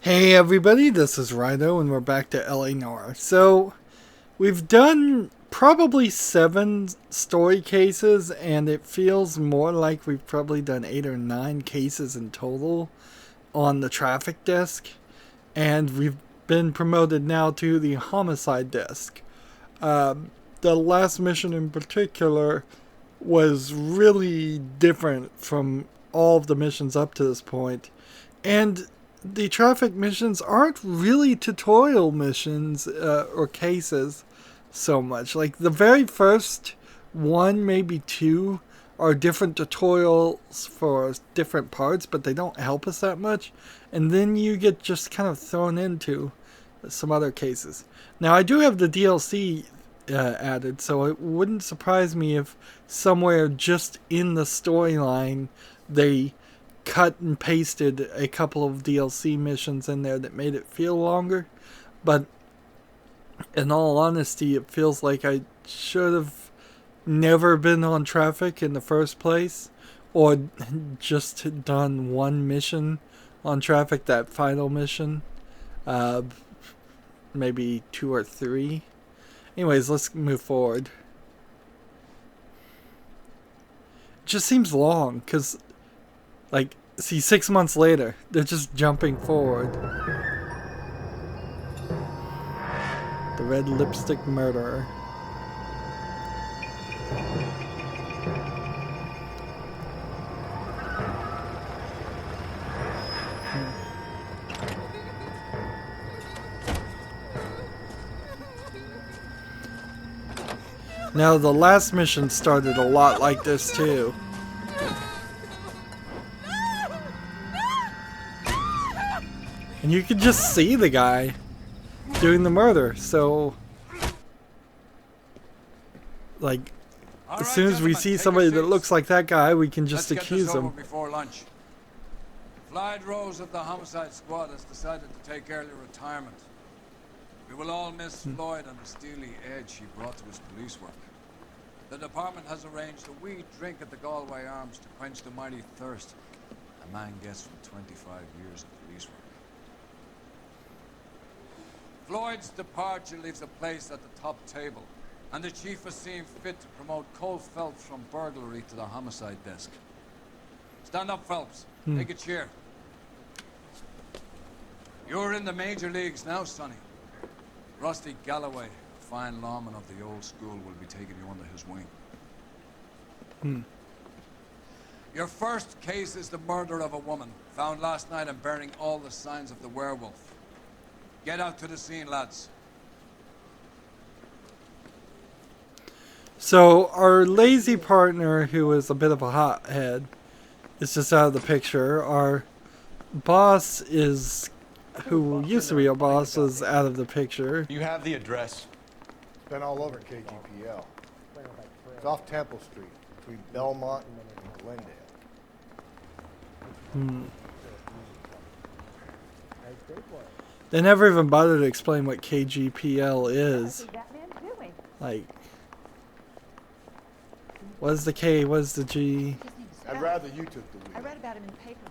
Hey everybody, this is Rydo and we're back to LA Noire. So, we've done probably 7 story cases and it feels more like we've probably done 8 or 9 cases in total on the traffic desk. And we've been promoted now to the homicide desk. The last mission in particular was really different from all of the missions up to this point. And the traffic missions aren't really tutorial missions or cases so much. Like the very first one, maybe 2, are different tutorials for different parts, but they don't help us that much. And then you get just kind of thrown into some other cases. Now I do have the DLC added, so it wouldn't surprise me if somewhere just in the storyline they cut and pasted a couple of DLC missions in there that made it feel longer. But in all honesty, it feels like I should have never been on traffic in the first place, or just done one mission on traffic, that final mission. Maybe 2 or 3. Anyways, let's move forward. It just seems long, because like, see, 6 months later, they're just jumping forward. The red lipstick murderer. Now, the last mission started a lot like this, too. And you can just see the guy doing the murder, so like as soon as we see somebody that looks like that guy, we can just accuse him. Before lunch. Clyde Rose of the homicide squad has decided to take early retirement. We will all miss Floyd and the steely edge he brought to his police work. The department has arranged a wee drink at the Galway Arms to quench the mighty thirst a man gets from 25 years of police work. Floyd's departure leaves a place at the top table, and the chief has seen fit to promote Cole Phelps from burglary to the homicide desk. Stand up, Phelps. Take a cheer. You're in the major leagues now, Sonny. Rusty Galloway, a fine lawman of the old school, will be taking you under his wing. Your first case is the murder of a woman, found last night and bearing all the signs of the werewolf. Get out to the scene, lads. So our lazy partner, who is a bit of a hothead, is just out of the picture. Our boss is, who used to be our boss, is out of the picture. You have the address. It's been all over KGPL. It's off Temple Street, between Belmont and Glendale. They never even bothered to explain what KGPL is. Like, what is the K, what is the G? I'd rather you took the I wheel. read about him in the paper.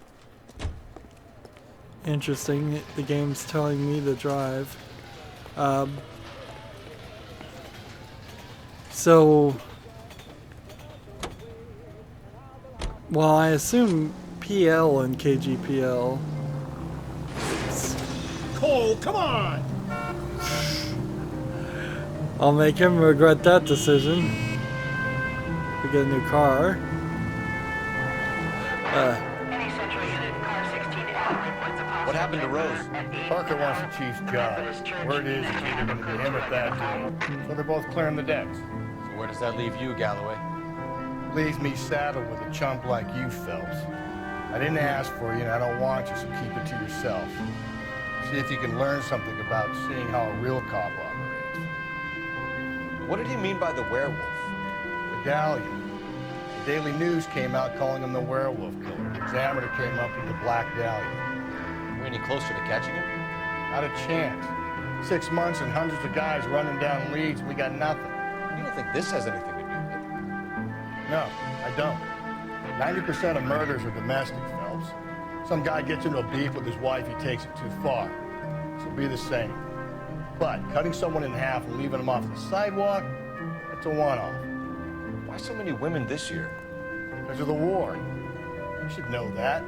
Interesting. The game's telling me to drive. So, well, I assume PL and KGPL. Cole, come on! I'll make him regret that decision. We get a new car. What happened to Rose? Parker wants the chief's job. Word is it's either going to be him or that dude. So they're both clearing the decks. So where does that leave you, Galloway? Leaves me saddled with a chump like you, Phelps. I didn't ask for you, and I don't want you, so keep it to yourself. See if you can learn something about seeing how a real cop operates. What did he mean by the werewolf? Medallion. The Daily News came out calling him the werewolf killer. The Examiner came up with the Black Dahlia. Are we any closer to catching him? Not a chance. 6 months and hundreds of guys running down leads, we got nothing. You don't think this has anything to do with it? No, I don't. 90% of murders are domestic, Phelps. Some guy gets into a beef with his wife, he takes it too far. So be the same. But cutting someone in half and leaving them off the sidewalk, that's a one-off. Why so many women this year? Because of the war. You should know that.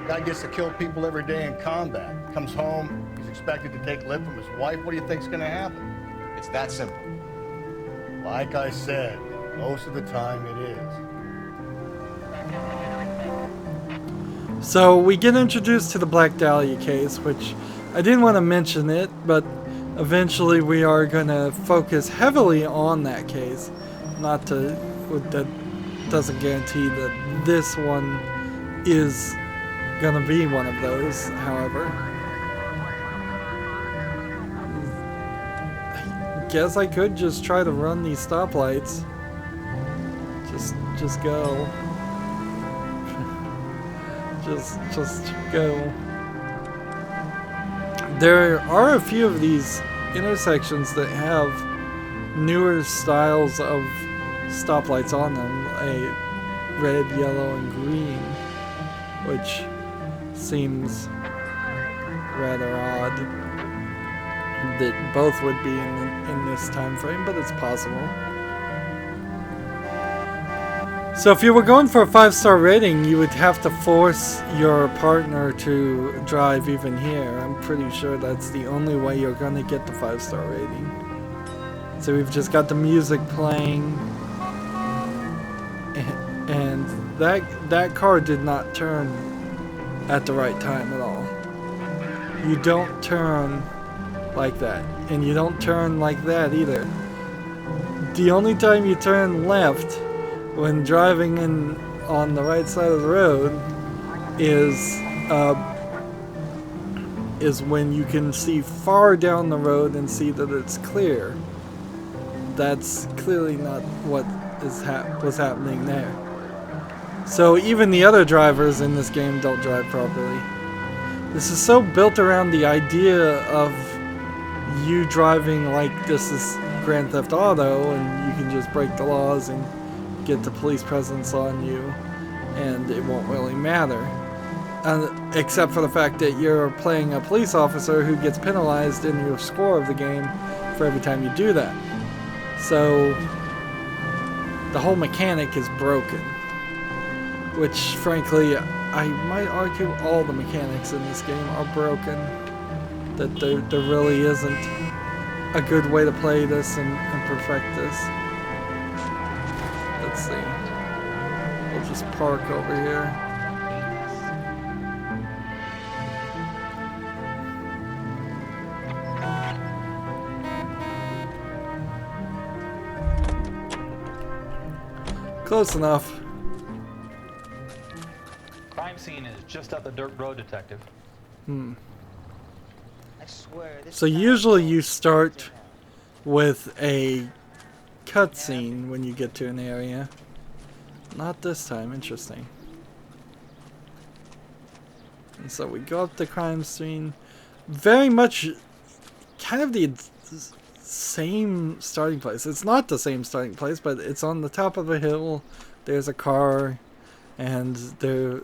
Guy gets to kill people every day in combat. Comes home, he's expected to take lip from his wife. What do you think's gonna happen? It's that simple. Like I said, most of the time it is. So we get introduced to the Black Dahlia case, which I didn't want to mention it, but eventually we are going to focus heavily on that case. Not to, that doesn't guarantee that this one is going to be one of those, however. I guess I could just try to run these stoplights. Just go. Just go. There are a few of these intersections that have newer styles of stoplights on them, a red, yellow, and green, which seems rather odd that both would be in this time frame, but it's possible. So if you were going for a 5-star rating, you would have to force your partner to drive even here. I'm pretty sure that's the only way you're going to get the 5-star rating. So we've just got the music playing, and that car did not turn at the right time at all. You don't turn like that, and you don't turn like that either. The only time you turn left when driving in on the right side of the road is when you can see far down the road and see that it's clear. That's clearly not what was happening there. So even the other drivers in this game don't drive properly. This is so built around the idea of you driving like this is Grand Theft Auto and you can just break the laws and get the police presence on you, and it won't really matter. Except for the fact that you're playing a police officer who gets penalized in your score of the game for every time you do that. So the whole mechanic is broken. Which, frankly, I might argue all the mechanics in this game are broken. That there really isn't a good way to play this and perfect this. Let's see. We'll just park over here. Close enough. Crime scene is just up the dirt road, detective. I swear, this So usually you start with a cutscene when you get to an area. Not this time, interesting. And so we go up the crime scene. Very much kind of the same starting place. It's not the same starting place, but it's on the top of a hill. There's a car, and there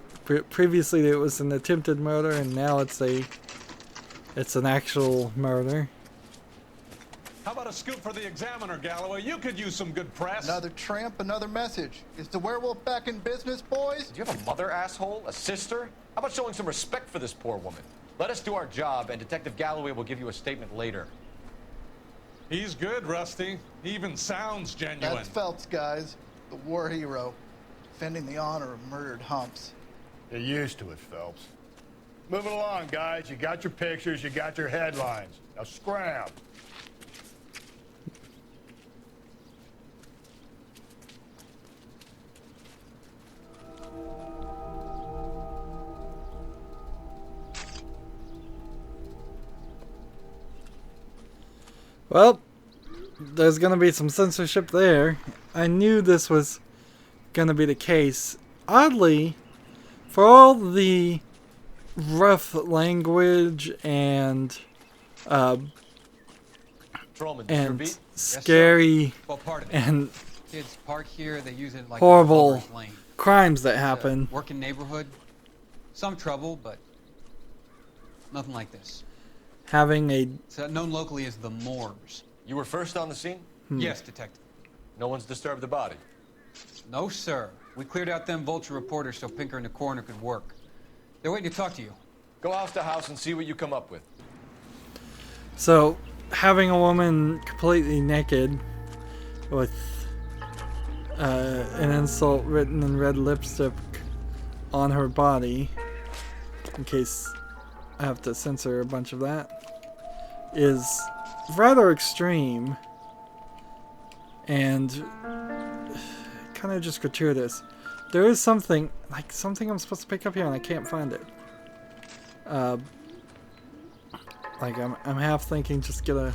previously it was an attempted murder, and now it's an actual murder. How about a scoop for the Examiner, Galloway? You could use some good press. Another tramp, another message. Is the werewolf back in business, boys? Do you have a mother, asshole? A sister? How about showing some respect for this poor woman? Let us do our job, and Detective Galloway will give you a statement later. He's good, Rusty. He even sounds genuine. That's Phelps, guys. The war hero. Defending the honor of murdered humps. Get used to it, Phelps. Moving along, guys. You got your pictures, you got your headlines. Now scram. Well, there's gonna be some censorship there. I knew this was gonna be the case. Oddly, for all the rough language and scary and kids park here. They use it like horrible a lover's lane. crimes that It's a happen. working neighborhood. Some trouble, but nothing like this. Having a It's known locally as the Moors. You were first on the scene? Yes, Detective. No one's disturbed the body. No, sir. We cleared out them vulture reporters so Pinker and the coroner could work. They're waiting to talk to you. Go house to house and see what you come up with. So, having a woman completely naked with an insult written in red lipstick on her body, in case I have to censor a bunch of that, is rather extreme and kind of just gratuitous. There is something I'm supposed to pick up here and I can't find it. Like I'm half thinking just get a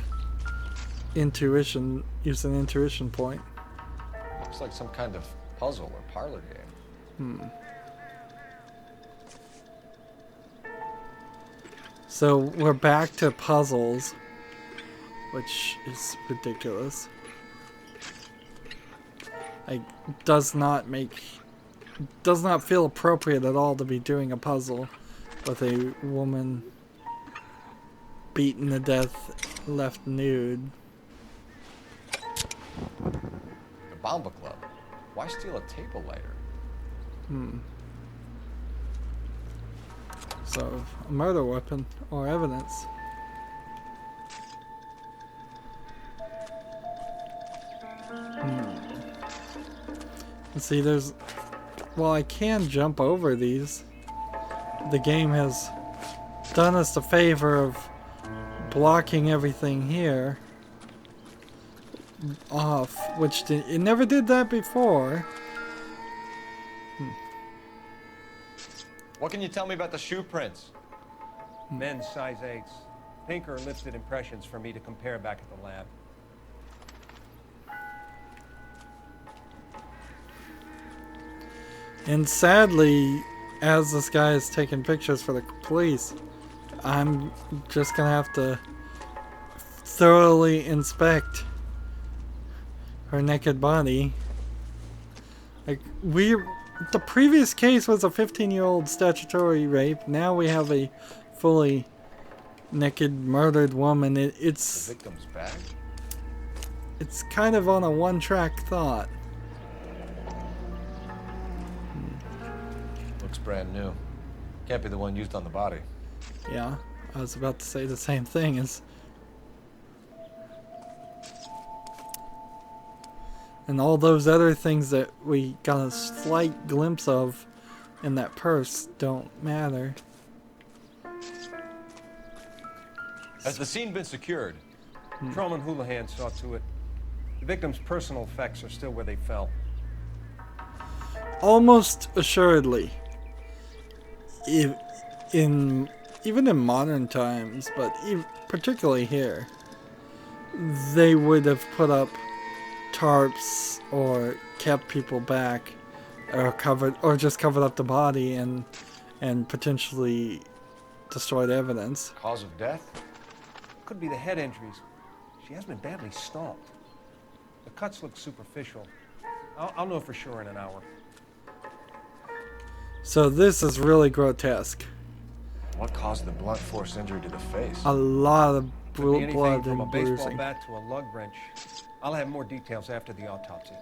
intuition, use an intuition point. Looks like some kind of puzzle or parlor game. So we're back to puzzles, which is ridiculous. Like, does not feel appropriate at all to be doing a puzzle with a woman beaten to death, left nude. The Bomba Club. Why steal a table lighter? So, a murder weapon or evidence. And see, well, I can jump over these. The game has done us the favor of blocking everything here off, which it never did that before. What can you tell me about the shoe prints? Men's size 8s. Pinker lifted impressions for me to compare back at the lab. And sadly, as this guy is taking pictures for the police, I'm just gonna have to thoroughly inspect her naked body. Like, the previous case was a 15-year-old statutory rape. Now we have a fully naked, murdered woman. It's The victim's bag? It's kind of on a one-track thought. Looks brand new. Can't be the one used on the body. Yeah, I was about to say the same thing. And all those other things that we got a slight glimpse of in that purse don't matter. Has the scene been secured? Trollman Houlihan saw to it. The victim's personal effects are still where they fell. Almost assuredly. Even in modern times, but particularly here, they would have put up tarps or kept people back or just covered up the body and potentially destroyed evidence. Cause of death? Could be the head injuries. She has been badly stalked. The cuts look superficial. I'll know for sure in an hour. So this is really grotesque. What caused the blunt force injury to the face? A lot of Could be anything blood from a and baseball bruising. bat to a lug wrench. I'll have more details after the autopsy.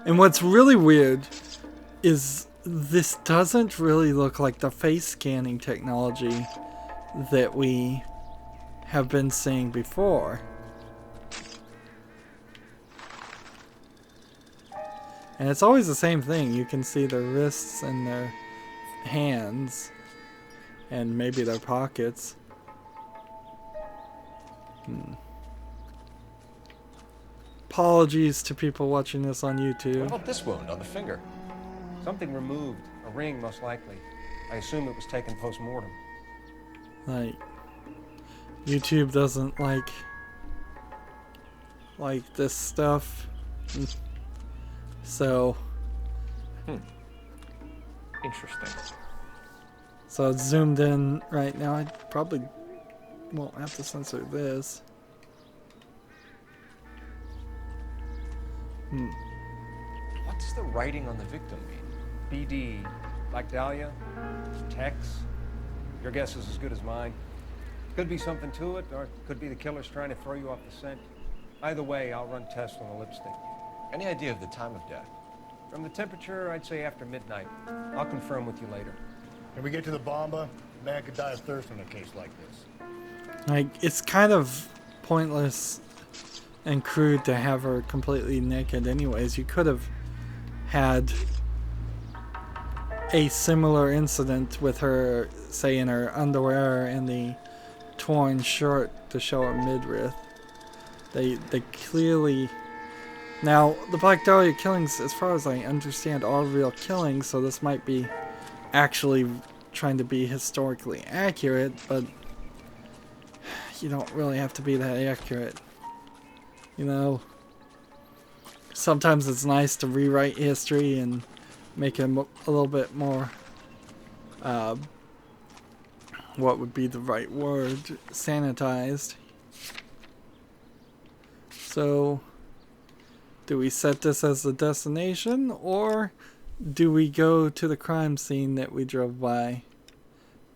And what's really weird is this doesn't really look like the face scanning technology that we have been seeing before. And it's always the same thing. You can see their wrists and their hands and maybe their pockets. Apologies to people watching this on What YouTube. about this wound on the finger? Something removed. A ring, most likely. I assume it was taken post-mortem. Like, YouTube doesn't like this stuff. So Interesting. So it's zoomed in right now. I probably won't have to censor this. What does the writing on the victim mean? BD, Black Dahlia? Tex? Your guess is as good as mine. Could be something to it, or it could be the killers trying to throw you off the scent. Either way, I'll run tests on the lipstick. Any idea of the time of death? From the temperature, I'd say after midnight. I'll confirm with you later. When we get to the bomba, a man could die of thirst in a case like this. Like, it's kind of pointless and crude to have her completely naked anyways. You could have had a similar incident with her, say, in her underwear and the torn shirt to show her midriff. They clearly... Now, the Black Dahlia killings, as far as I understand, are real killings, so this might be actually trying to be historically accurate, but you don't really have to be that accurate. You know, sometimes it's nice to rewrite history and make it a little bit more, what would be the right word, sanitized. So, do we set this as the destination, or do we go to the crime scene that we drove by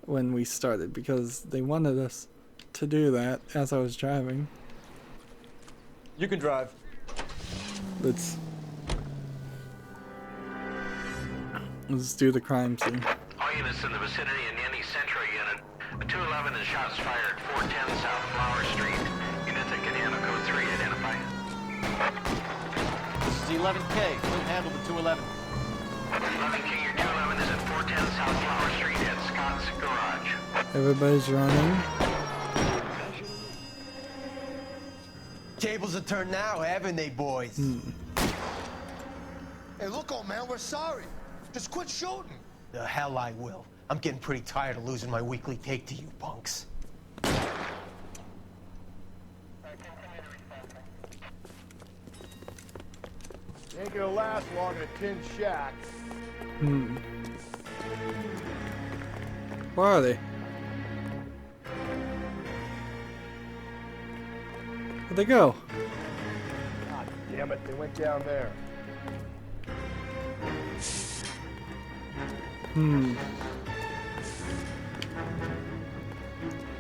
when we started? Because they wanted us to do that as I was driving. You can drive. Let's do the crime scene. All units in the vicinity in any Centro unit. A 211 and shots fired, 410 South Flower Street. Units at Canano Code 3, identify. This is the 11K. Couldn't handle the 211. 11K, your 211 is at 410 South Flower Street at Scott's Garage. Everybody's running. Tables are turned now, haven't they, boys? Hey, look, old man, we're sorry. Just quit shooting. The hell I will. I'm getting pretty tired of losing my weekly take to you punks. Ain't gonna last long in a tin shack. Where are they? Where'd they go? God damn it, they went down there.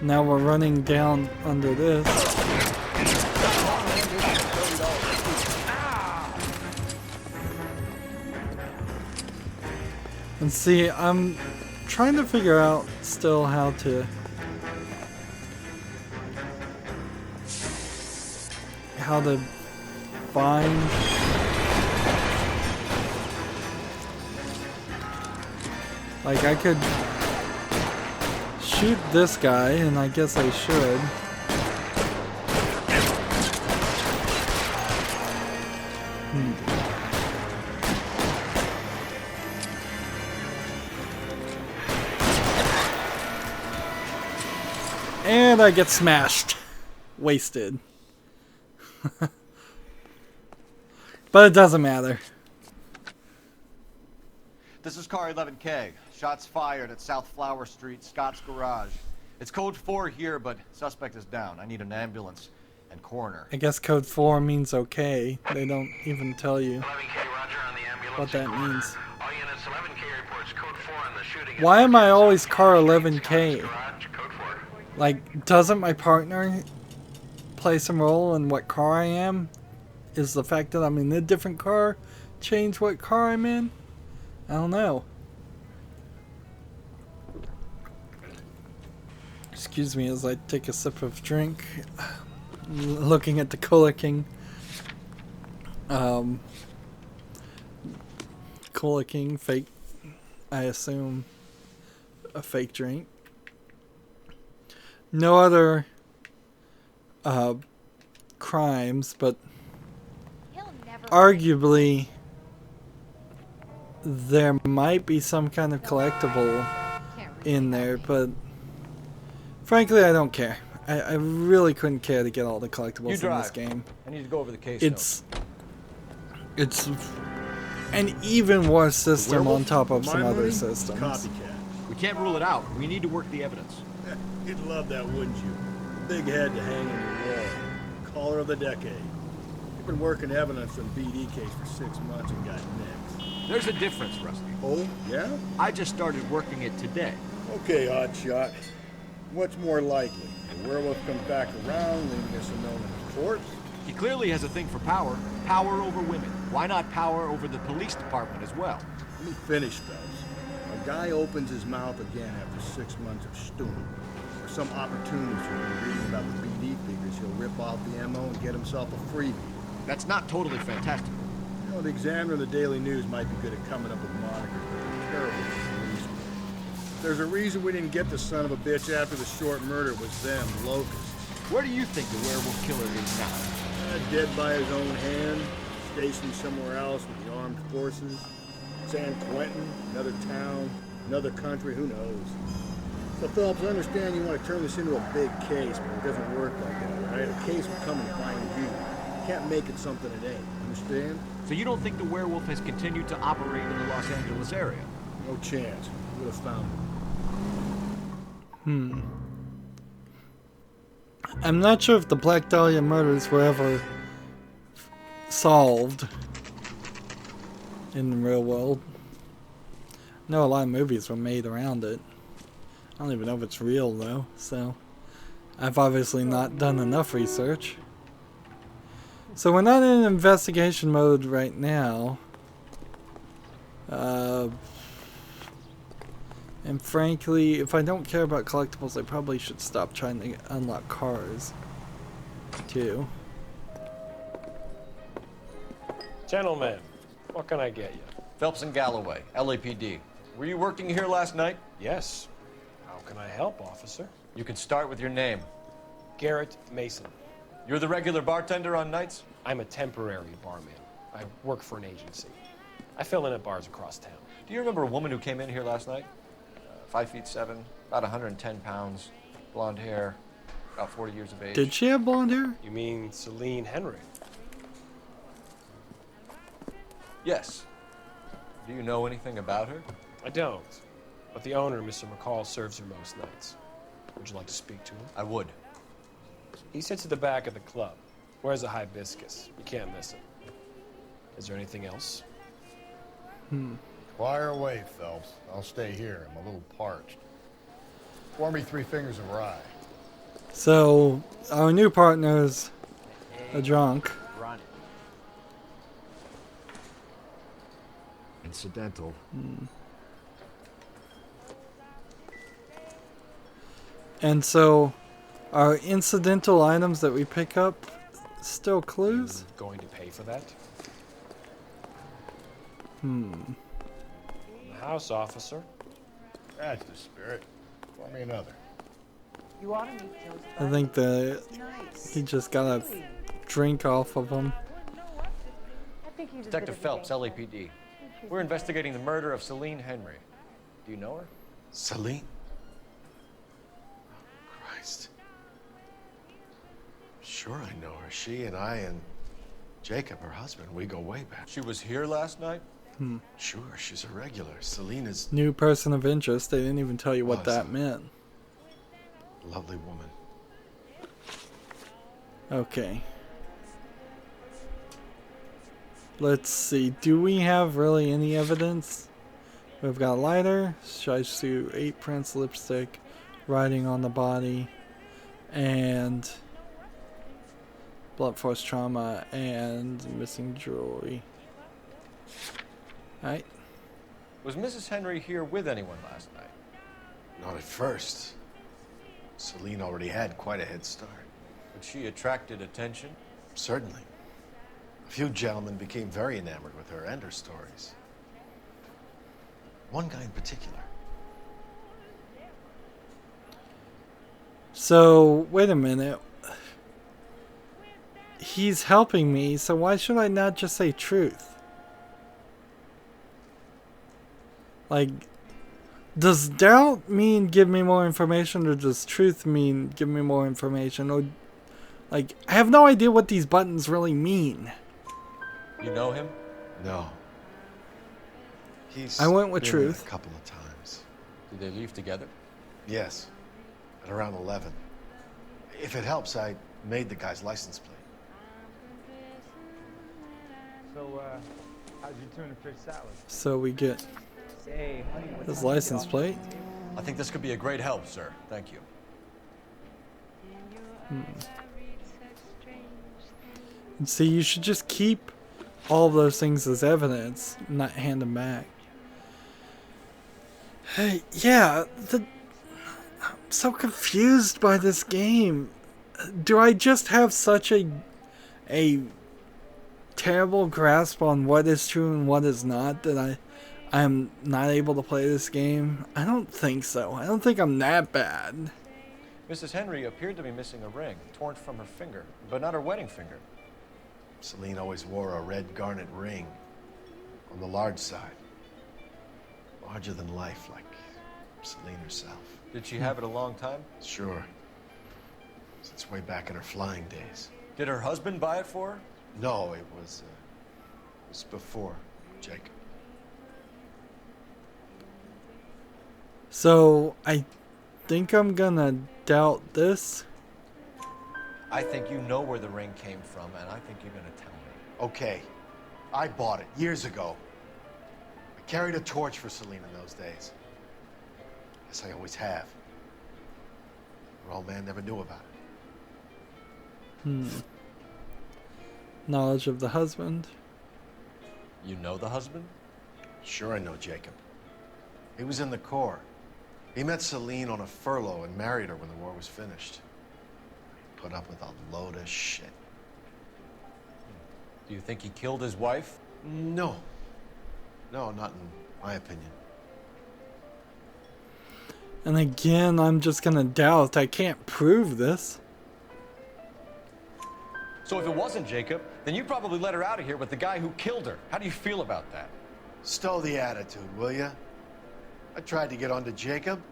Now we're running down under this. And see, I'm trying to figure out still how to find like I could shoot this guy, and I guess I should. And I get smashed. Wasted. But it doesn't matter. This is car 11K. Shots fired at South Flower Street, Scott's Garage. It's code 4 here, but suspect is down. I need an ambulance and coroner. I guess code 4 means okay. They don't even tell you 11K, roger on the ambulance. what that means. All units, 11K reports code 4 on the shooting. Why am I always car 11K? Garage, code 4. Like, doesn't my partner play some role in what car I am? Is the fact that I'm in a different car change what car I'm in? I don't know. Excuse me as I take a sip of drink. Looking at the Cola King. Cola King, fake, I assume, a fake drink. No other crimes, but arguably there might be some kind of collectible in there, but frankly I don't care. I really couldn't care to get all the collectibles in this game. I need to go over the case. It's an even worse system on top of some other systems. Copycat. We can't rule it out. We need to work the evidence. You'd love that, wouldn't you? Big head to hang on your wall. Caller of the decade. You've been working evidence on the BD case for 6 months and got nixed. There's a difference, Rusty. Oh, yeah? I just started working it today. Okay, Hotshot. What's more likely? The werewolf comes back around, leaving us a known corpse? He clearly has a thing for power. Power over women. Why not power over the police department as well? Let me finish, Phelps. A guy opens his mouth again after 6 months of stewing. Or some opportunist who's been reading about the BD figures, he'll rip off the MO and get himself a freebie. That's not totally fantastical. You know, the Examiner and the Daily News might be good at coming up with monikers, but they're terrible at police work. There's a reason we didn't get the son of a bitch after the short murder was them, locusts. Where do you think the werewolf killer is now? Dead by his own hand, stationed somewhere else with the armed forces. San Quentin, another town, another country, who knows? So, Phelps, I understand you want to turn this into a big case, but it doesn't work like that, right? A case will come and find you. You can't make it something it ain't, understand? So you don't think the werewolf has continued to operate in the Los Angeles area? No chance. Would have found him. I'm not sure if the Black Dahlia murders were ever solved in the real world. I know a lot of movies were made around it. I don't even know if it's real though, so I've obviously not done enough research. So we're not in investigation mode right now. And frankly, if I don't care about collectibles, I probably should stop trying to unlock cars, too. Gentlemen, what can I get you? Phelps and Galloway, LAPD. Were you working here last night? Yes. How can I help, officer? You can start with your name. Garrett Mason. You're the regular bartender on nights? I'm a temporary barman. I work for an agency. I fill in at bars across town. Do you remember a woman who came in here last night? 5'7", about 110 pounds, blonde hair, about 40 years of age. Did she have blonde hair? You mean Celine Henry? Yes. Do you know anything about her? I don't, but the owner, Mr. McCall, serves her most nights. Would you like to speak to him? I would. He sits at the back of the club. Wears a hibiscus. You can't miss him. Is there anything else? Fire away, Phelps. I'll stay here. I'm a little parched. Pour me 3 fingers of rye. So, our new partner's a drunk. Incidental. And so, are incidental items that we pick up still clues? Going to pay for that? The house, officer. That's the spirit. Pour me another. You ought to meet Joe's I think he just got a drink off of him. Detective Phelps, LAPD. We're investigating the murder of Celine Henry. Do you know her? Celine? Oh, Christ. Sure I know her. She and I and Jacob, her husband, we go way back. She was here last night? Sure, she's a regular. Celine is... New person of interest. They didn't even tell you what that meant. Lovely woman. Okay. Let's see. Do we have really any evidence? We've got a lighter, shy suit, 8 prints, lipstick, writing on the body, and blunt force trauma, and missing jewelry. Alright. Was Mrs. Henry here with anyone last night? Not at first. Celine already had quite a head start. But she attracted attention? Certainly. A few gentlemen became very enamored with her and her stories. One guy in particular. So, wait a minute. He's helping me, so why should I not just say truth? Like, does doubt mean give me more information, or does truth mean give me more information? Or, like, I have no idea what these buttons really mean. You know him? No. I went with been truth. A couple of times. Did they leave together? Yes. At around 11. If it helps, I made the guy's license plate. So, how's your tuna fish salad? So we get Say, honey, what his time we license get plate. I think this could be a great help, sir. Thank you. And see, you should just keep all of those things as evidence, not hand them back. Hey, yeah, I'm so confused by this game. Do I just have such a terrible grasp on what is true and what is not that I'm not able to play this game? I don't think so. I don't think I'm that bad. Mrs. Henry appeared to be missing a ring, torn from her finger, but not her wedding finger. Celine always wore a red garnet ring on the large side. Larger than life, like Celine herself. Did she have it a long time? Sure. Since way back in her flying days. Did her husband buy it for her? No, it was before Jacob. So, I think I'm gonna doubt this. I think you know where the ring came from, and I think you're gonna tell me. Okay, I bought it years ago. I carried a torch for Celine in those days. Guess I always have. Her old man never knew about it. Knowledge of the husband. You know the husband? Sure I know Jacob. He was in the Corps. He met Celine on a furlough and married her when the war was finished. Put up with a load of shit. Do you think he killed his wife? No. No, not in my opinion. And again, I'm just gonna doubt. I can't prove this. So if it wasn't Jacob, then you probably let her out of here with the guy who killed her. How do you feel about that? Stow the attitude, will ya? I tried to get onto Jacob.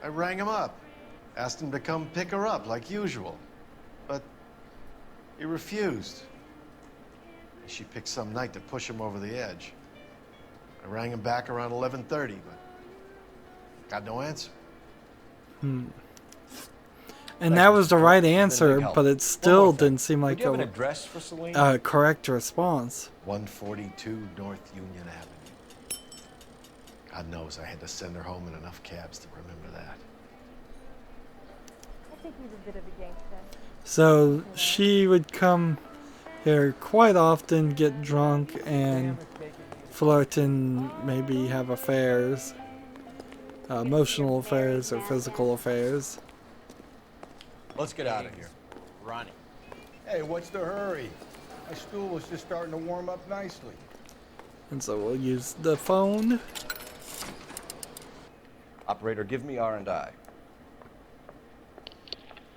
I rang him up. Asked him to come pick her up, like usual. But he refused. She picked some night to push him over the edge. I rang him back around 11:30, but got no answer. And that was the right answer, but it still didn't seem like Do you have an address for Celine? a correct response. 142 North Union Avenue. God knows I had to send her home in enough cabs to remember that. I think he's a bit of a gangster. So she would come here quite often, get drunk, and flirt and maybe have affairs. Emotional affairs or physical affairs. Let's get out of here. Ronnie. Hey, what's the hurry? My stool was just starting to warm up nicely. And so we'll use the phone. Operator, give me R&I.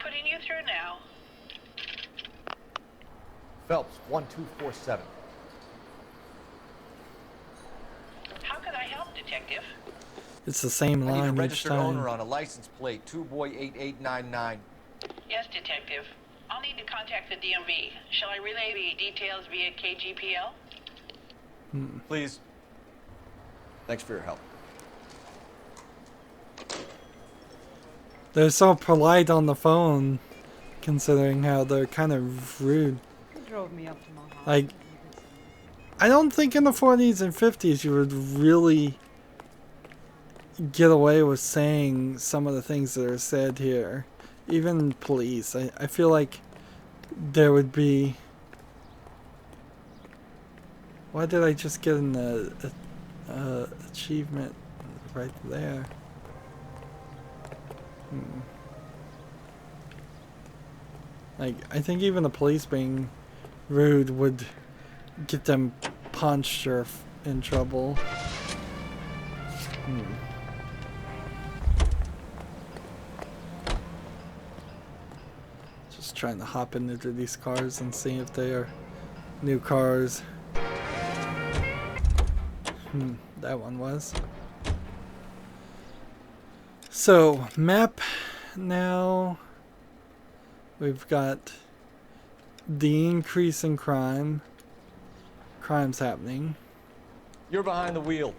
Putting you through now. Phelps, 1247. How can I help, Detective? It's the same I need a line each registered time. owner on a license plate, 2boy8899. Yes, Detective. I'll need to contact the DMV. Shall I relay the details via KGPL? Please. Thanks for your help. They're so polite on the phone, considering how they're kind of rude. You drove me up to my house. Like, I don't think in the 40s and 50s you would really get away with saying some of the things that are said here. Even police. I feel like there would be... Why did I just get an achievement right there? Like, I think even the police being rude would get them punched or in trouble. Just trying to hop into these cars and see if they are new cars. That one was. So, map now. We've got the increase in crime. Crime's happening. You're behind the wheel.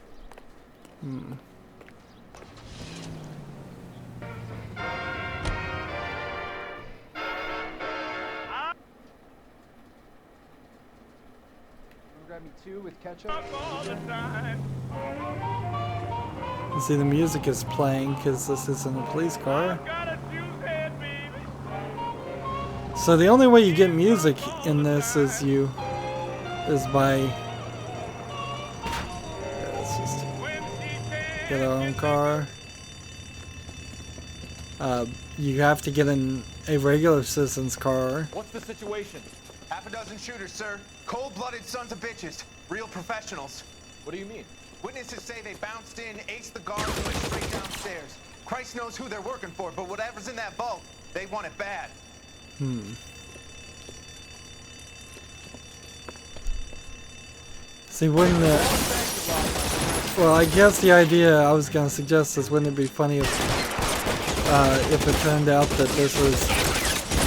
me two with ketchup? You see, the music is playing because this isn't a police car. So the only way you get music in this is by let's just get our own car. You have to get in a regular citizen's car. What's the situation? Half a dozen shooters, sir. Cold-blooded sons of bitches. Real professionals. What do you mean? Witnesses say they bounced in, aced the guards, and went straight downstairs. Christ knows who they're working for, but whatever's in that vault, they want it bad. See, wouldn't it... Well, I guess the idea I was going to suggest is, wouldn't it be funny if it turned out that this was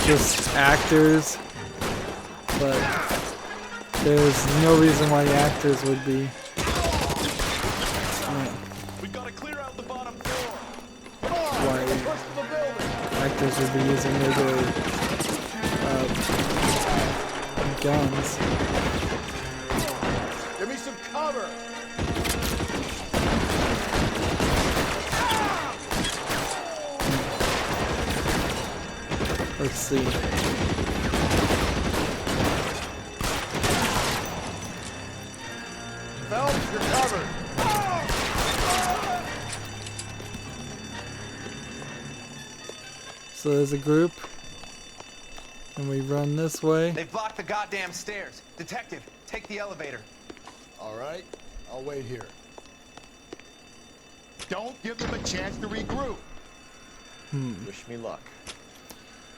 just actors, but there's no reason why actors would be... We gotta clear out the bottom floor. Why actors would be using regular guns. Give me some cover. Let's see. Phelps, you're covered. So there's a group, and we run this way. They've blocked the goddamn stairs. Detective, take the elevator. All right, I'll wait here. Don't give them a chance to regroup. Wish me luck.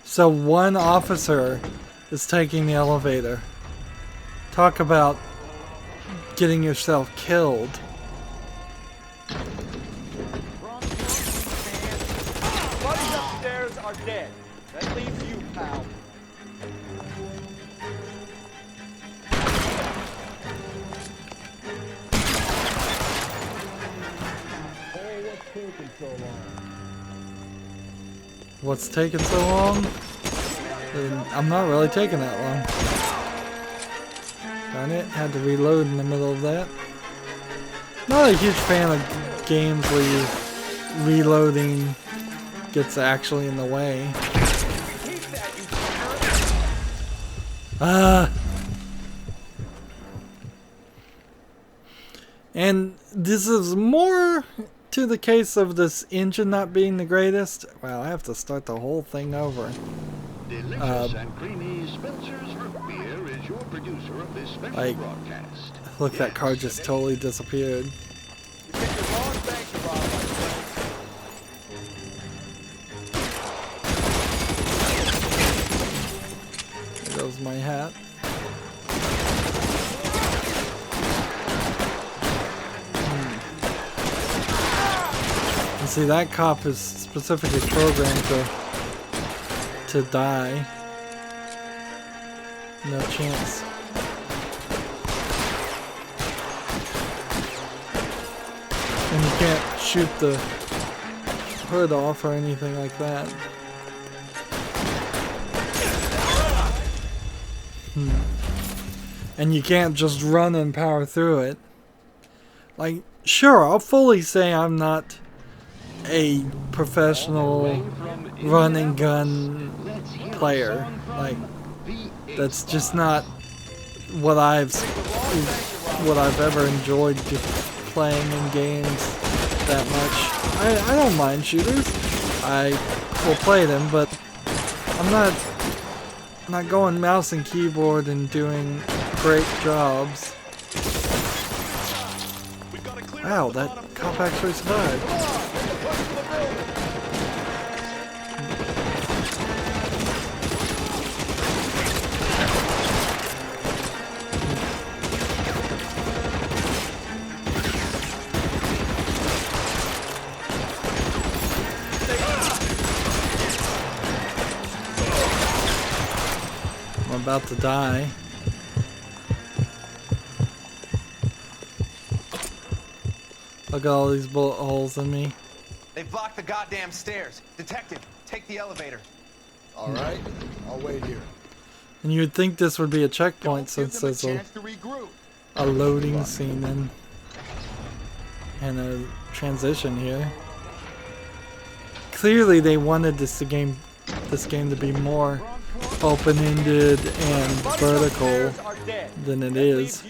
So one officer is taking the elevator. Talk about getting yourself killed. Buddies upstairs are dead. That leaves you, pal. What's taking so long? I'm not really taking that long. Darn it, had to reload in the middle of that. Not a huge fan of games where reloading gets actually in the way. And this is more to the case of this engine not being the greatest. Wow, I have to start the whole thing over. Delicious and creamy Spencer's Root Beer is your producer of this special broadcast. Look, that car just totally disappeared. There goes my hat. See, that cop is specifically programmed to die. No chance. And you can't shoot the hood off or anything like that. And you can't just run and power through it. Like, sure, I'll fully say I'm not a professional run and gun player. Like, that's just not what I've ever enjoyed playing in games that much. I don't mind shooters. I will play them, but I'm not going mouse and keyboard and doing great jobs. Wow, that cop actually survived. I'm about to die. Look at all these bullet holes in me. They've blocked the goddamn stairs. Detective, take the elevator. All right, I'll wait here. And you would think this would be a checkpoint since there's a loading scene and a transition here. Clearly they wanted this game to be more open-ended and vertical than it is.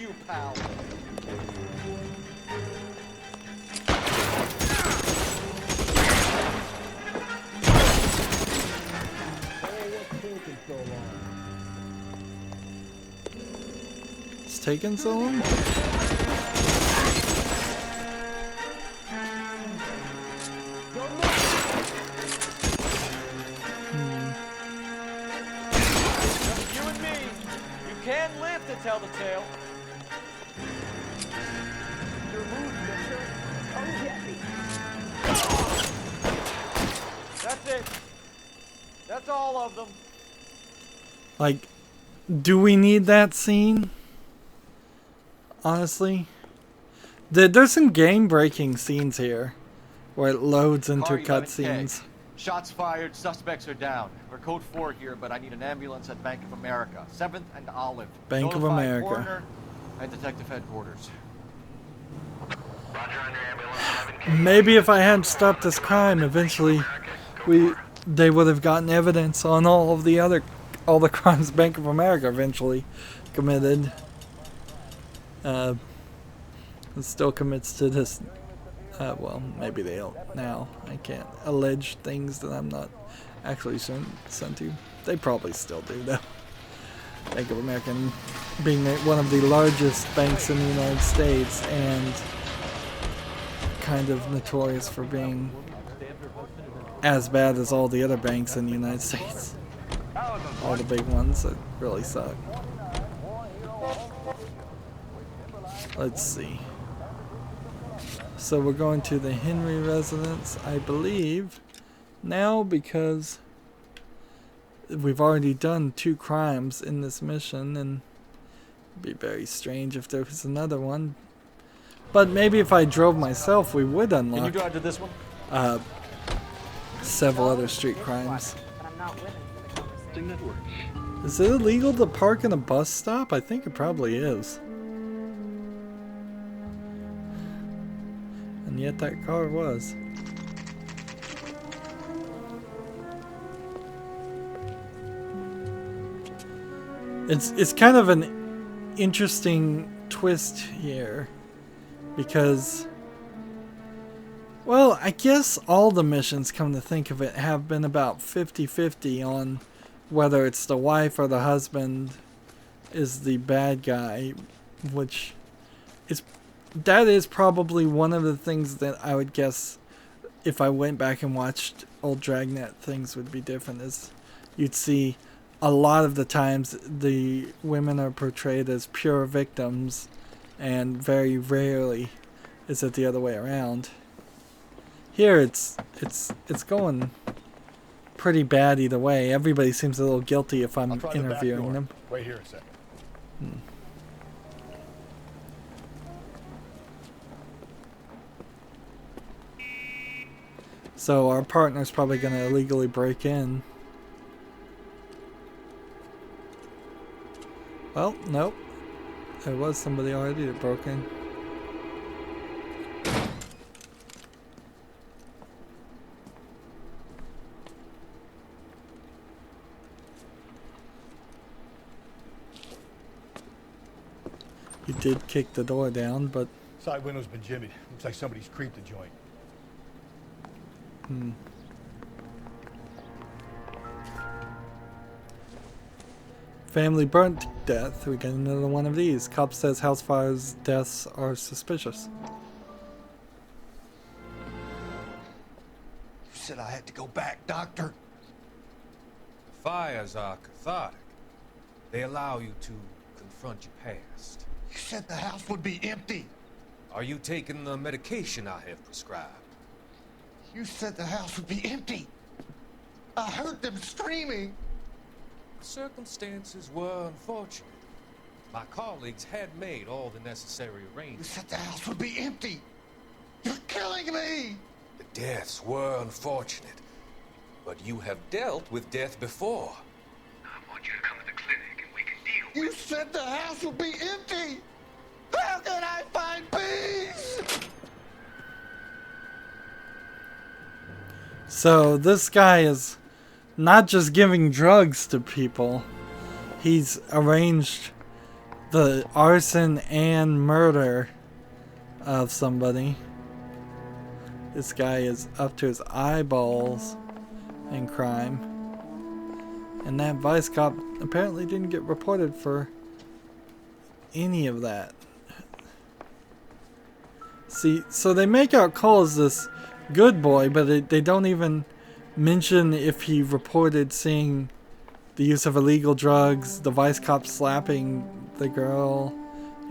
It's taking so long? Can live to tell the tale. Your move, mister. Come get me. That's it. That's all of them. Like, do we need that scene? Honestly? There's some game-breaking scenes here where it loads into cutscenes. Shots fired, suspects are down. We're code 4 here, but I need an ambulance at Bank of America. 7th and Olive. Bank of Notify America. Coroner and Detective Headquarters. Maybe if I hadn't stopped this crime, eventually they would have gotten evidence on all the crimes Bank of America eventually committed. It still commits to this. Well, maybe they don't now. I can't allege things that I'm not actually sent to. They probably still do, though. Bank of America being one of the largest banks in the United States and kind of notorious for being as bad as all the other banks in the United States. All the big ones that really suck. Let's see. So we're going to the Henry residence, I believe, now, because we've already done 2 crimes in this mission, and it'd be very strange if there was another one. But maybe if I drove myself, we would unlock. Can you drive to this one? Several other street crimes. Is it illegal to park in a bus stop? I think it probably is. And yet that car was. It's kind of an interesting twist here, because, well, I guess all the missions, come to think of it, have been about 50-50 on whether it's the wife or the husband is the bad guy, which is, that is probably one of the things that I would guess if I went back and watched old Dragnet, things would be different. Is you'd see a lot of the times the women are portrayed as pure victims, and very rarely is it the other way around. Here it's going pretty bad either way. Everybody seems a little guilty if I'm interviewing them. Wait here a second. So our partner's probably going to illegally break in. Well, nope. There was somebody already that broke in. He did kick the door down, but... Side window's been jimmied. Looks like somebody's creeped the joint. Family burnt to death. We get another one of these. Cop says house fires deaths are suspicious. You said I had to go back, Doctor. Fires are cathartic. They allow you to confront your past. You said the house would be empty. Are you taking the medication I have prescribed? You said the house would be empty. I heard them screaming. Circumstances were unfortunate. My colleagues had made all the necessary arrangements. You said the house would be empty. You're killing me. The deaths were unfortunate, but you have dealt with death before. I want you to come to the clinic and we can deal with it. You said the house would be empty. Help! can I find peace? So this guy is not just giving drugs to people. He's arranged the arson and murder of somebody. This guy is up to his eyeballs in crime. And that vice cop apparently didn't get reported for any of that. See, so they make out Cole as this good boy, but they don't even mention if he reported seeing the use of illegal drugs, the vice cop slapping the girl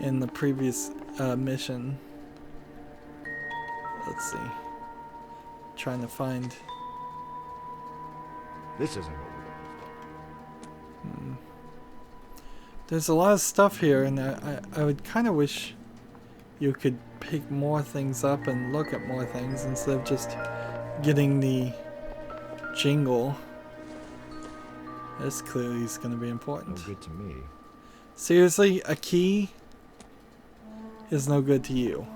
in the previous mission. Let's see. Trying to find... This isn't what we're looking for. There's a lot of stuff here, and I would kind of wish you could pick more things up and look at more things instead of just getting the jingle. This clearly is going to be important. No good to me. Seriously, a key is no good to you.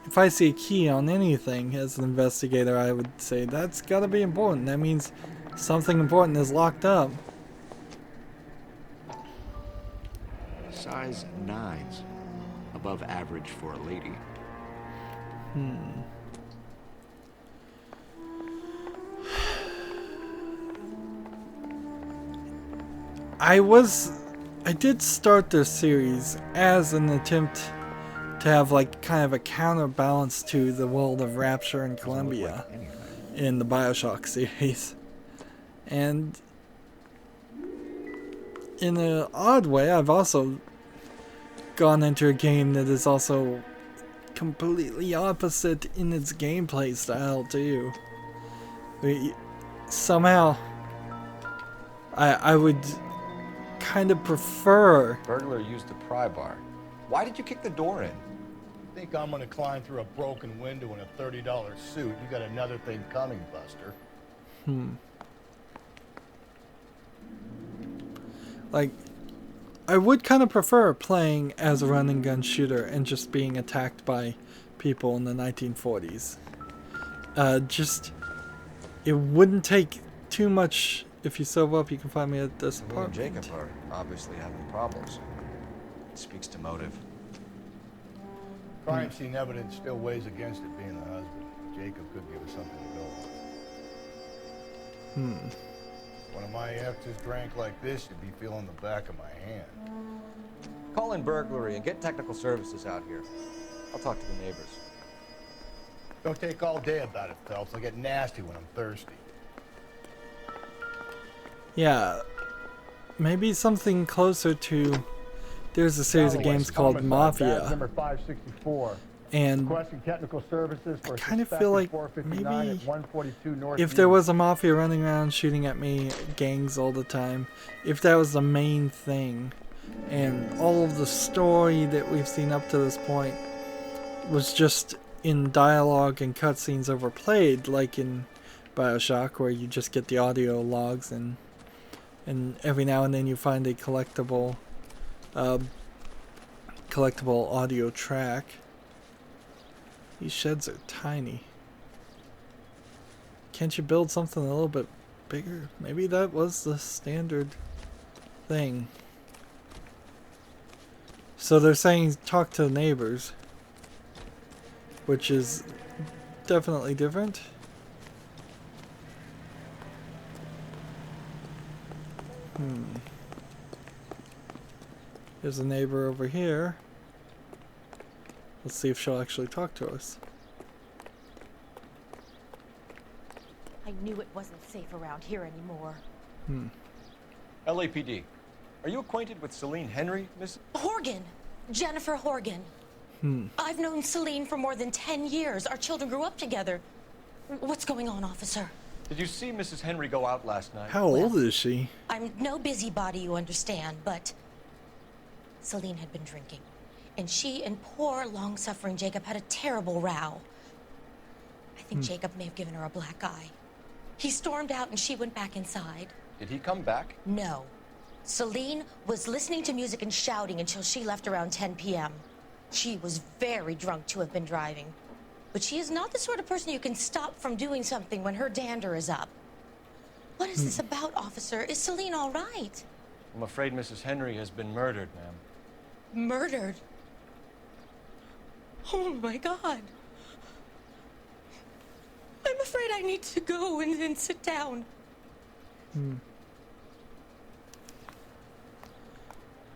If I see a key on anything as an investigator, I would say that's got to be important. That means something important is locked up. Size 9s. Above average for a lady. I did start this series as an attempt to have like kind of a counterbalance to the world of Rapture and Columbia in the BioShock series. And in an odd way, I've also gone into a game that is also completely opposite in its gameplay style too. Somehow I would kind of prefer... Burglar used the pry bar. Why did you kick the door in? Think I'm gonna climb through a broken window in a $30 suit? You got another thing coming, Buster. Like, I would kind of prefer playing as a run and gun shooter and just being attacked by people in the 1940s. It wouldn't take too much. If you sober up, you can find me at this apartment. William and Jacob are obviously having problems. It speaks to motive. Crime scene evidence still weighs against it being the husband. Jacob could give us something to go on. One of my exes drank like this, you'd be feeling the back of my hand. Call in burglary and get technical services out here. I'll talk to the neighbors. Don't take all day about it, Phelps. I get nasty when I'm thirsty. Yeah, maybe something closer to... There's a series of games called Mafia. Number 564. And technical services for I kind of feel like maybe if there was a mafia running around shooting at me, gangs all the time, if that was the main thing, and all of the story that we've seen up to this point was just in dialogue and cutscenes overplayed, like in BioShock, where you just get the audio logs and every now and then you find a collectible audio track. These sheds are tiny. Can't you build something a little bit bigger? Maybe that was the standard thing. So they're saying talk to the neighbors, which is definitely different. There's a neighbor over here. Let's see if she'll actually talk to us. I knew it wasn't safe around here anymore. LAPD. Are you acquainted with Celine Henry, Miss? Horgan! Jennifer Horgan. I've known Celine for more than 10 years. Our children grew up together. What's going on, officer? Did you see Mrs. Henry go out last night? How old is she? I'm no busybody, you understand, but Celine had been drinking. And she and poor, long-suffering Jacob had a terrible row. I think Jacob may have given her a black eye. He stormed out and she went back inside. Did he come back? No. Celine was listening to music and shouting until she left around 10 p.m. She was very drunk to have been driving. But she is not the sort of person you can stop from doing something when her dander is up. What is this about, officer? Is Celine all right? I'm afraid Mrs. Henry has been murdered, ma'am. Murdered? Oh my God. I'm afraid I need to go and sit down.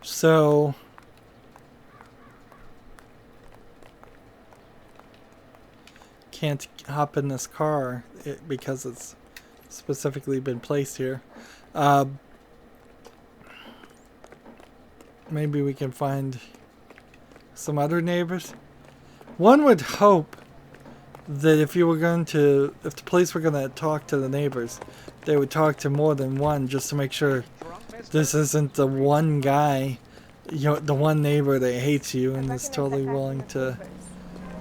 So can't hop in this car because it's specifically been placed here. Maybe we can find some other neighbors. One would hope that if the police were going to talk to the neighbors, they would talk to more than one just to make sure this isn't the one guy, the one neighbor that hates you and is totally willing to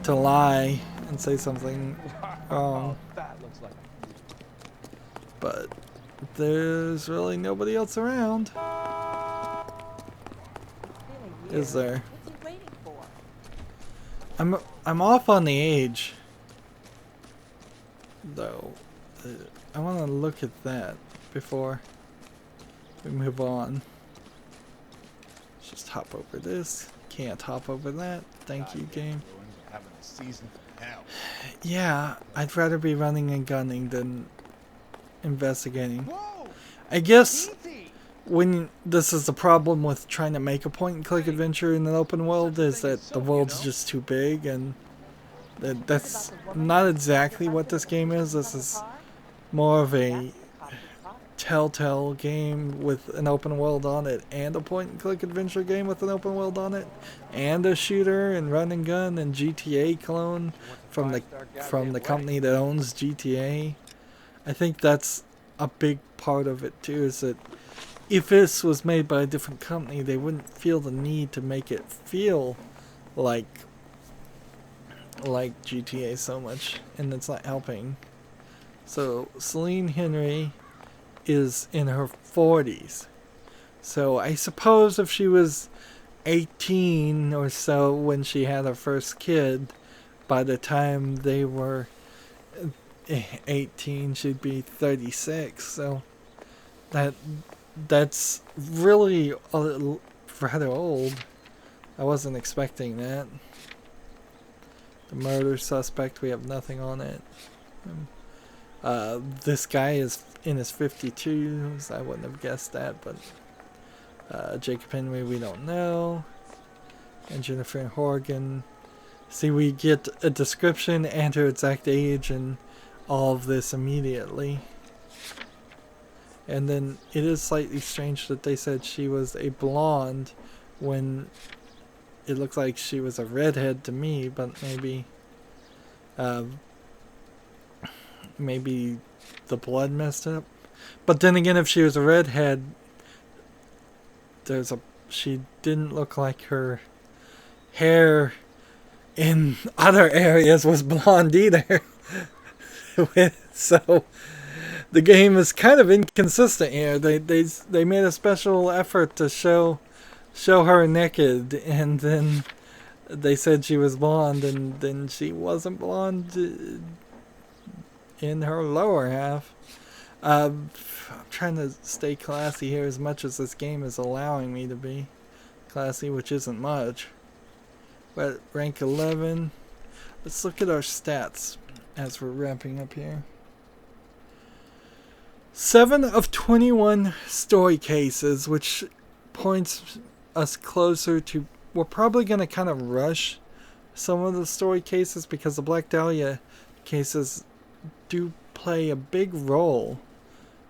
lie and say something wrong. But there's really nobody else around, is there? I'm off on the age, though. I want to look at that before we move on. Let's just hop over this. Can't hop over that. Thank you, game. Yeah, I'd rather be running and gunning than investigating. I guess when this is the problem with trying to make a point-and-click adventure in an open world, is that the world's just too big, and that's not exactly what this game is. This is more of a Telltale game with an open world on it, and a point-and-click adventure game with an open world on it, and a shooter and run and gun and GTA clone from the company that owns GTA. I think that's a big part of it too, is that if this was made by a different company, they wouldn't feel the need to make it feel like GTA so much, and it's not helping. So Celine Henry is in her 40s. So I suppose if she was 18 or so when she had her first kid, by the time they were 18, she'd be 36. So that's really rather old. I wasn't expecting that. The murder suspect, we have nothing on it. This guy is in his 52s. I wouldn't have guessed that, but Jacob Henry, we don't know. And Jennifer Horgan. See, we get a description and her exact age and all of this immediately. And then it is slightly strange that they said she was a blonde when it looks like she was a redhead to me, but maybe the blood messed up. But then again, if she was a redhead, she didn't look like her hair in other areas was blonde either. So the game is kind of inconsistent here. They made a special effort to show her naked, and then they said she was blonde, and then she wasn't blonde in her lower half. I'm trying to stay classy here as much as this game is allowing me to be classy, which isn't much. We're at rank 11. Let's look at our stats as we're wrapping up here. 7 of 21 story cases, which points us closer to... We're probably going to kind of rush some of the story cases because the Black Dahlia cases do play a big role.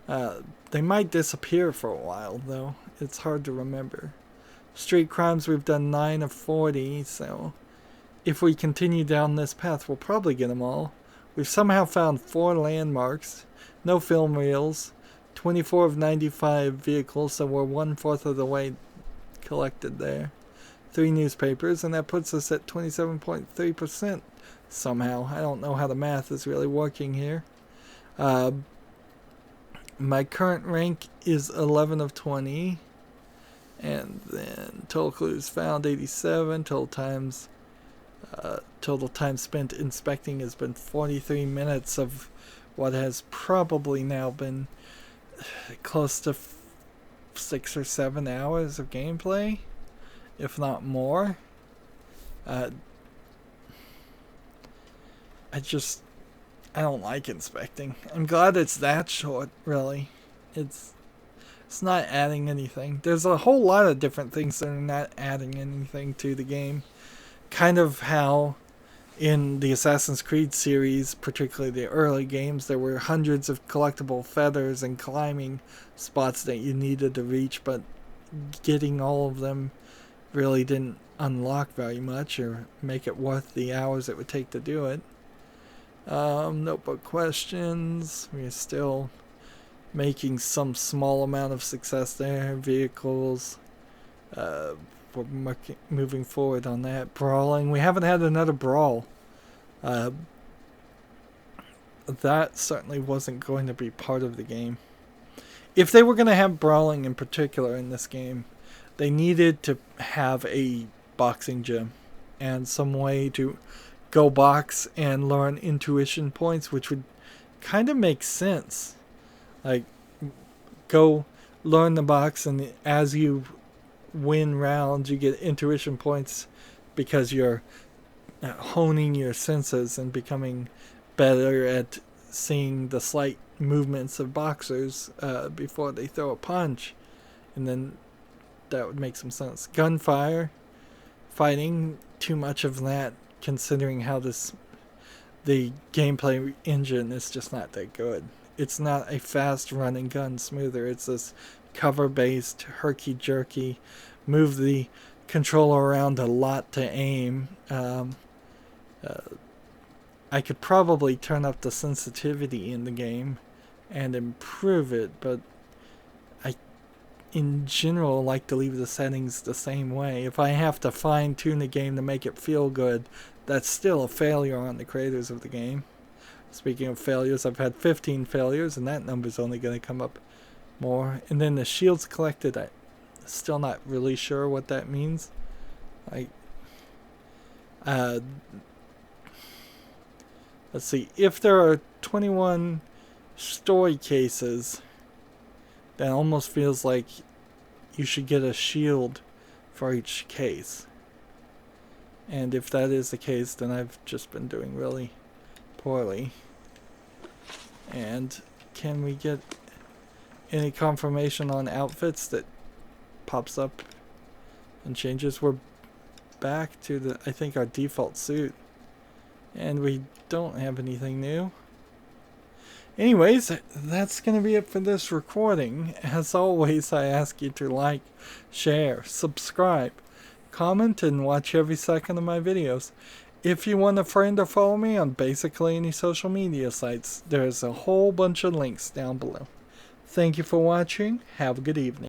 They might disappear for a while, though. It's hard to remember. Street crimes, we've done 9 of 40, so if we continue down this path, we'll probably get them all. We've somehow found 4 landmarks, no film reels, 24 of 95 vehicles, so we're 1/4 of the way collected there. 3 newspapers, and that puts us at 27.3% somehow. I don't know how the math is really working here. My current rank is 11 of 20. And then total clues found 87. Total time spent inspecting has been 43 minutes of what has probably now been close to 6 or 7 hours of gameplay, if not more. I don't like inspecting. I'm glad it's that short, really. It's not adding anything. There's a whole lot of different things that are not adding anything to the game. Kind of how in the Assassin's Creed series, particularly the early games, there were hundreds of collectible feathers and climbing spots that you needed to reach, but getting all of them really didn't unlock very much or make it worth the hours it would take to do it. Notebook questions. We're still making some small amount of success there. Vehicles. We're moving forward on that. Brawling. We haven't had another brawl. That certainly wasn't going to be part of the game. If they were going to have brawling in particular in this game, they needed to have a boxing gym and some way to go box and learn intuition points, which would kind of make sense. Like, go learn the box, and as you win rounds, you get intuition points because you're honing your senses and becoming better at seeing the slight movements of boxers before they throw a punch. And then that would make some sense. Gunfire, fighting, too much of that, considering how the gameplay engine is just not that good. It's not a fast running gun smoother. It's this cover based herky-jerky, move the controller around a lot to aim. I could probably turn up the sensitivity in the game and improve it, but I in general like to leave the settings the same way. If I have to fine tune the game to make it feel good, that's still a failure on the creators of the game. Speaking of failures, I've had 15 failures, and that number's only going to come up more. And then the shields collected, I'm still not really sure what that means. Let's see. If there are 21 story cases, that almost feels like you should get a shield for each case. And if that is the case, then I've just been doing really poorly. And can we get any confirmation on outfits that pops up and changes? We're back to I think our default suit, and we don't have anything new. Anyways, that's going to be it for this recording. As always, I ask you to like, share, subscribe, comment, and watch every second of my videos. If you want a friend or follow me on basically any social media sites, there's a whole bunch of links down below. Thank you for watching. Have a good evening.